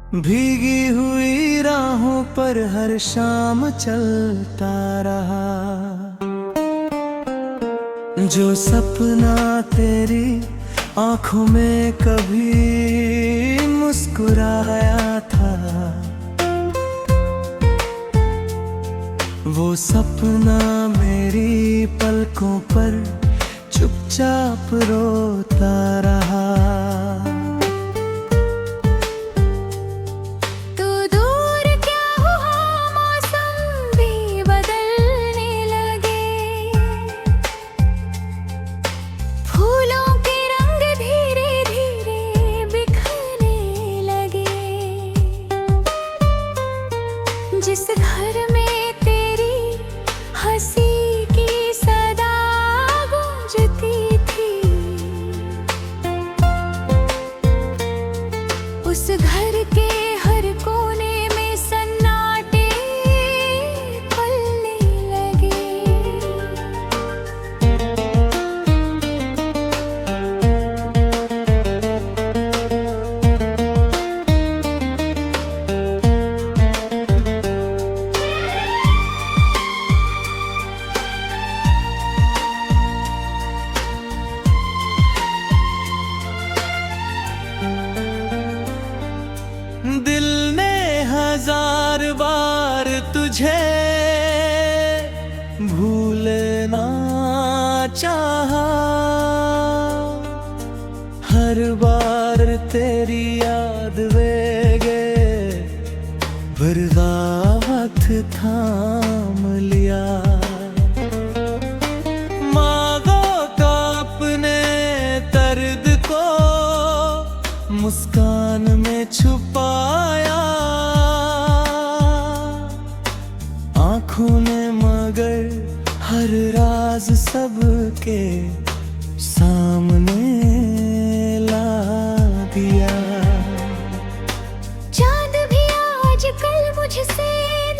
भीगी हुई राहों पर हर शाम चलता रहा। जो सपना तेरी आंखों में कभी मुस्कुराया था, वो सपना मेरी पलकों पर चुपचाप रोता रहा। जिस घर में तेरी हंसी की सदा गूंजती थी, उस घर के हर कोने में सन्नाटे फलने लगे। दिल ने हजार बार तुझे भूलना चाहा, हर बार तेरी याद वेगे बर्दाश्त थाम लिया। मांगो तो अपने दर्द को मुस्कान में छुपाया, आँखों ने मगर हर राज सबके सामने ला दिया। चांद भी आजकल मुझसे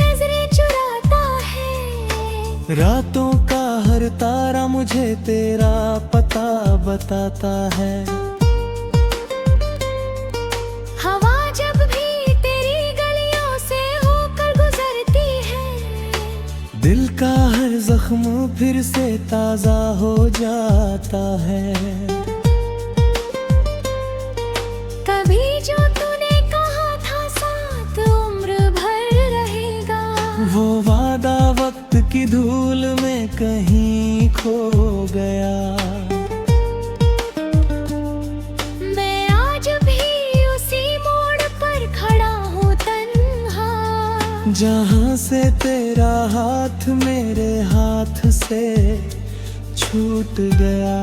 नजरें चुराता है, रातों का हर तारा मुझे तेरा पता बताता है। हवा जब भी तेरी गलियों से होकर गुजरती है, दिल का हर जख्म फिर से ताजा हो जाता है। कभी जो तूने कहा था साथ उम्र भर रहेगा, वो वादा वक्त की धूल में कहीं खो गया। जहाँ से तेरा हाथ मेरे हाथ से छूट गया।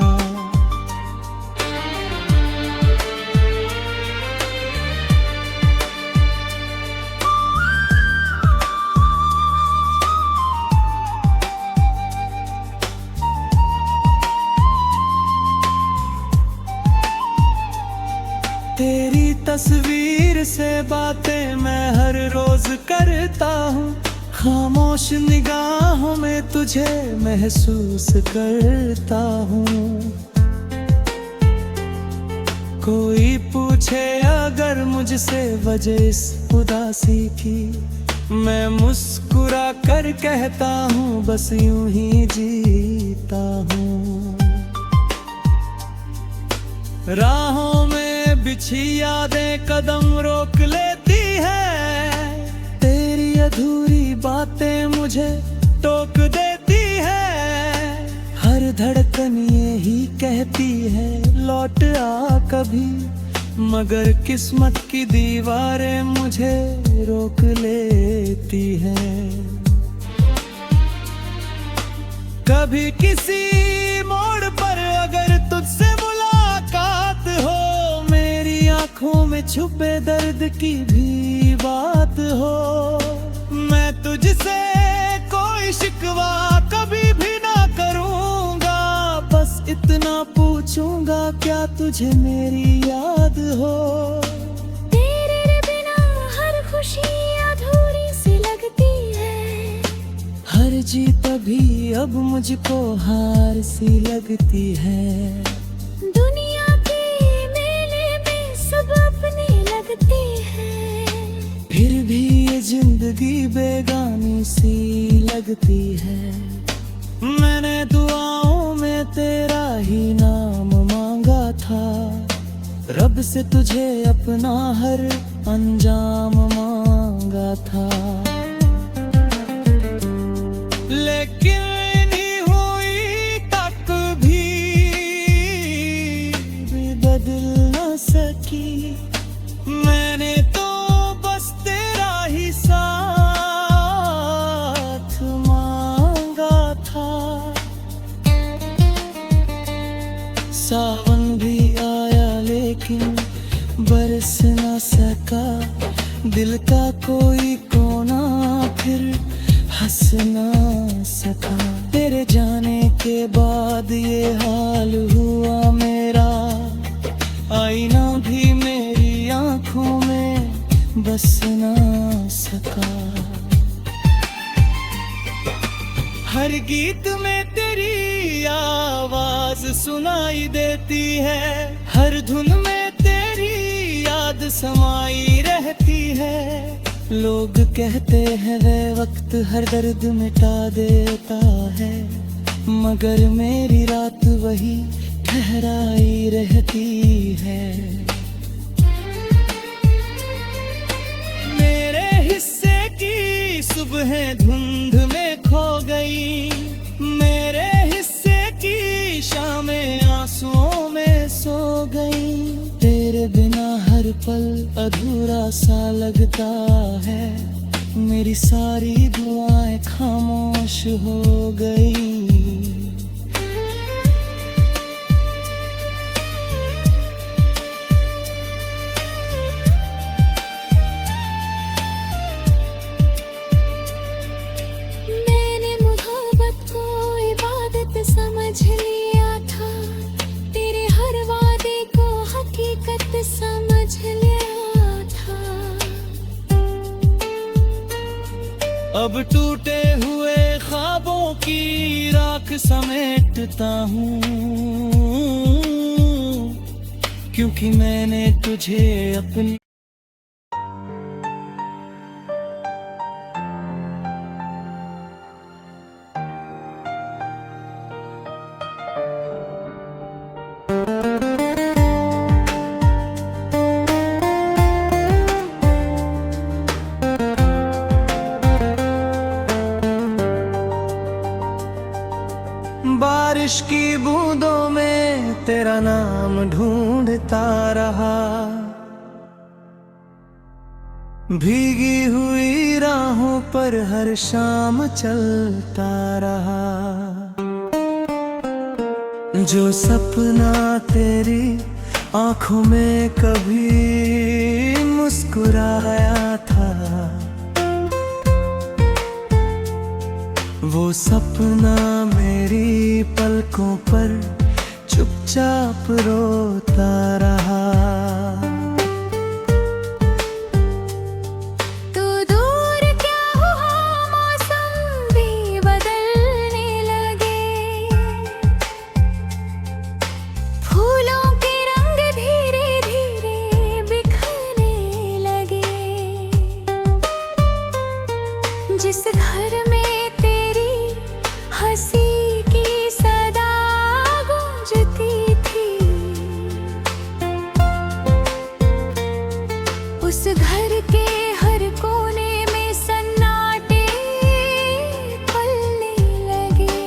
तेरी तस्वीर से बातें मैं हर रोज करता हूँ, खामोश निगाहों में तुझे महसूस करता हूँ। कोई पूछे अगर मुझसे वजह इस उदासी की, मैं मुस्कुरा कर कहता हूँ बस यूं ही जीता हूँ। राहों में बिछी यादें कदम रोक लेती है, तेरी अधूरी बातें मुझे टोक देती है। हर धड़कन यही कहती है लौट आ कभी, मगर किस्मत की दीवारें मुझे रोक लेती हैं। कभी किसी मोड़ पर अगर तुझसे मुलाकात हो, मेरी आंखों में छुपे दर्द की भी बात हो, मैं तुझसे कोई शिकवा कभी भी ना करूंगा। बस इतना पूछूंगा क्या तुझे मेरी याद हो। तेरे बिना हर खुशी अधूरी सी लगती है, हर जीत भी अब मुझको हार सी लगती है। दुनिया के मेले में सब अपने लगते हैं, जिंदगी बेगानी सी लगती है। मैंने दुआओं में तेरा ही नाम मांगा था, रब से तुझे अपना हर अंजाम मांगा था। लेकिन नहीं हुई तक भी बदल न सकी। मैंने तो बस तेरा ही साथ मांगा था। सावन भी आया लेकिन बरस न सका, दिल का कोई कोना फिर हंस न सका। तेरे जाने के बाद ये हाल हुआ मेरा, आईना भी मेरी आंखों में बस न सका। हर गीत में तेरी आवाज सुनाई देती है, हर धुन में तेरी याद समाई रहती है। लोग कहते हैं वे वक्त हर दर्द मिटा देता है, मगर मेरी रात वही ठहराई रहती है। मेरे हिस्से की सुबह धुंध में खो गई, मेरे हिस्से की शामें आंसुओं में सो गई। तेरे बिना हर पल अधूरा सा लगता है, मेरी सारी दुआएं खामोश हो गई। मैंने मोहब्बत को इबादत समझ लिया था, तेरे हर वादे को हकीकत समझ लिया था। अब टूटे हुए ख्वाबों की राख समेटता हूँ, क्योंकि मैंने तुझे अपनी बारिश की बूंदों में तेरा नाम ढूंढता रहा, भीगी हुई राहों पर हर शाम चलता रहा। जो सपना तेरी आंखों में कभी मुस्कुराया था, वो सपना मेरी पलकों पर चुपचाप रोता रहा। तू दूर क्या हुआ, मौसम भी बदलने लगे, फूलों के रंग धीरे धीरे बिखरने लगे। जिस घर में हंसी की सदा गूंजती थी, उस घर के हर कोने में सन्नाटे फैलने लगे।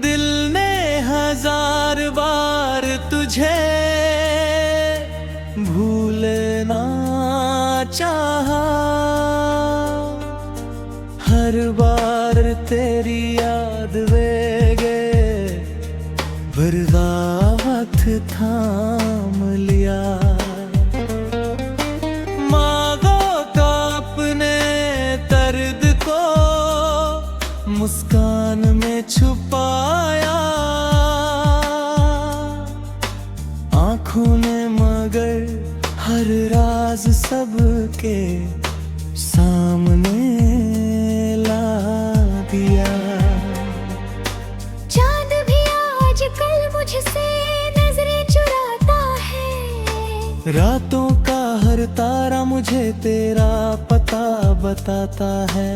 दिल ने हजार बार तुझे भूलना चाहा, हर बार तेरी याद वेगे बर्दाश्त थाम लिया। मांगो तो अपने दर्द को मुस्कान में छुपाया, आँखों ने मगर हर राज सबके सामने ला दिया। चांद भी आजकल मुझसे नजरें चुराता है, रातों का हर तारा मुझे तेरा पता बताता है।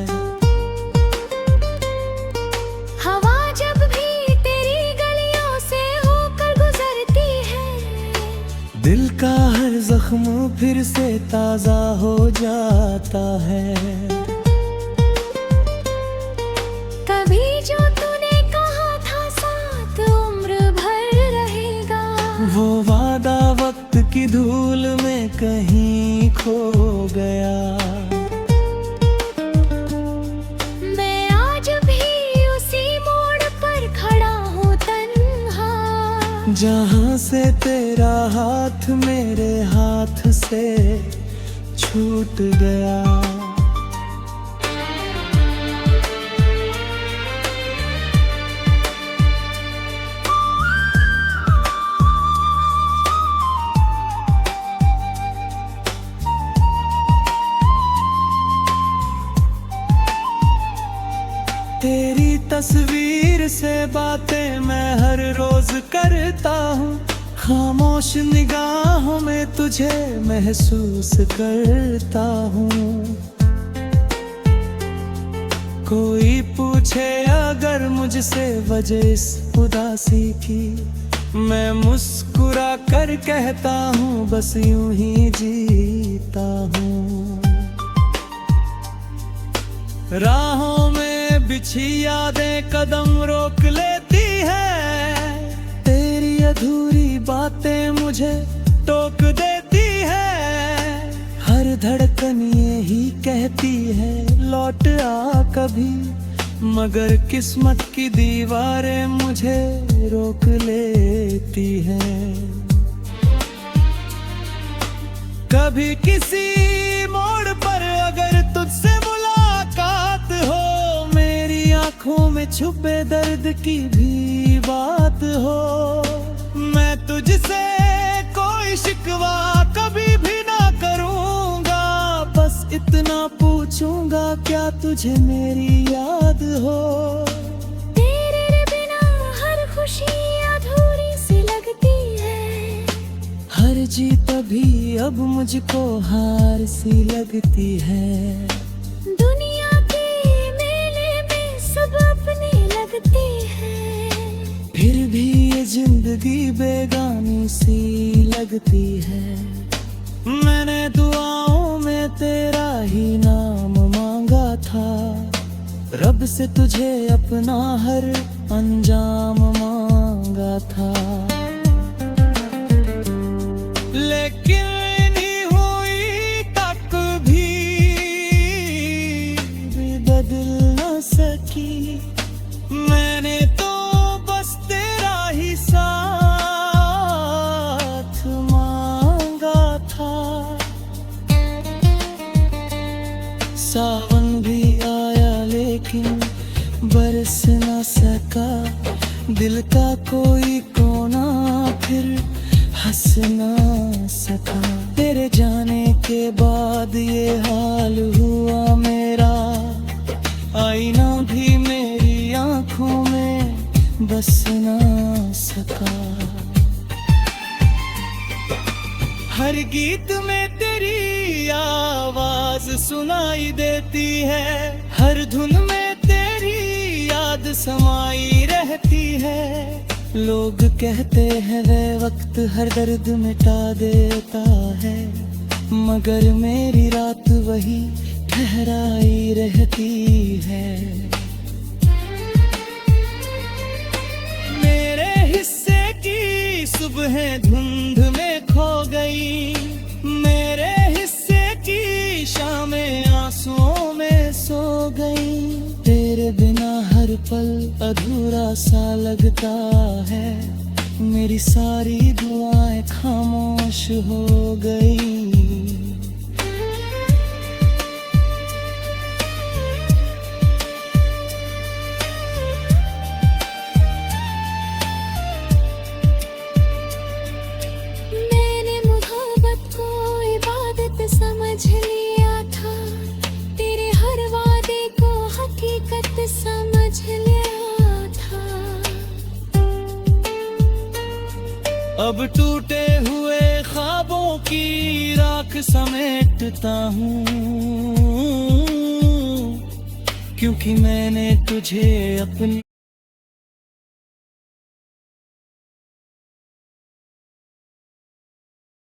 हवा जब भी तेरी गलियों से होकर गुजरती है, दिल का हर जख्म फिर से ताजा हो जाता है। कभी जो तूने कहा था साथ उम्र भर रहेगा, वो वादा वक्त की धूल में कहीं खो गया। मैं आज भी उसी मोड़ पर खड़ा हूँ तन्हा, जहाँ से तेरा हाथ मेरे हाथ से छूट गया। तेरी तस्वीर से बातें मैं हर रोज करता हूँ, खामोश निगाहों में तुझे महसूस करता हूँ। कोई पूछे अगर मुझसे वजह इस उदासी की, मैं मुस्कुरा कर कहता हूँ बस यूं ही जीता हूँ। राहों में बिछी यादें कदम रोक लेती है, तेरी अधूरी बातें मुझे टोक देती है। हर धड़कन यही कहती है लौट आ कभी, मगर किस्मत की दीवारें मुझे रोक लेती हैं। कभी किसी मोड़ पर अगर तुझसे मुलाकात हो, मेरी आंखों में छुपे दर्द की भी बात हो, मैं तुझसे कोई शिकवा कभी भी ना करूंगा। बस इतना पूछूंगा क्या तुझे मेरी याद हो। तेरे बिना हर खुशी अधूरी सी लगती है, हर जीत भी अब मुझको हार सी लगती है। दुनिया के मेले में सब अपने लगते हैं, फिर भी ये जिंदगी बेगानी सी लगती है। मैंने दुआओं में तेरा ही नाम मांगा था, रब से तुझे अपना हर अंजाम मांगा था। लेकिन नहीं हुई तक भी बदल न सकी, मैंने तो बस तेरा ही साथ मांगा था। सावन भी आया लेकिन बरस न सका, दिल का कोई कोना फिर हंस ना सका। तेरे जाने के बाद ये हाल हुआ मेरा, आईना भी मेरी आंखों में बस ना सका। हर गीत में तेरी आवाज सुनाई देती है, हर धुन में तेरी याद समाई रहती है। लोग कहते हैं वे वक्त हर दर्द मिटा देता है, मगर मेरी रात वही ठहराई रहती है। मेरे हिस्से की सुबह धुंध में खो गई, मेरे हिस्से की शामें आंसुओं में सो गई। तेरे बिना हर पल अधूरा सा लगता है, मेरी सारी दुआएं खामोश हो गई। अब टूटे हुए ख्वाबों की राख समेटता हूँ, क्योंकि मैंने तुझे अपनी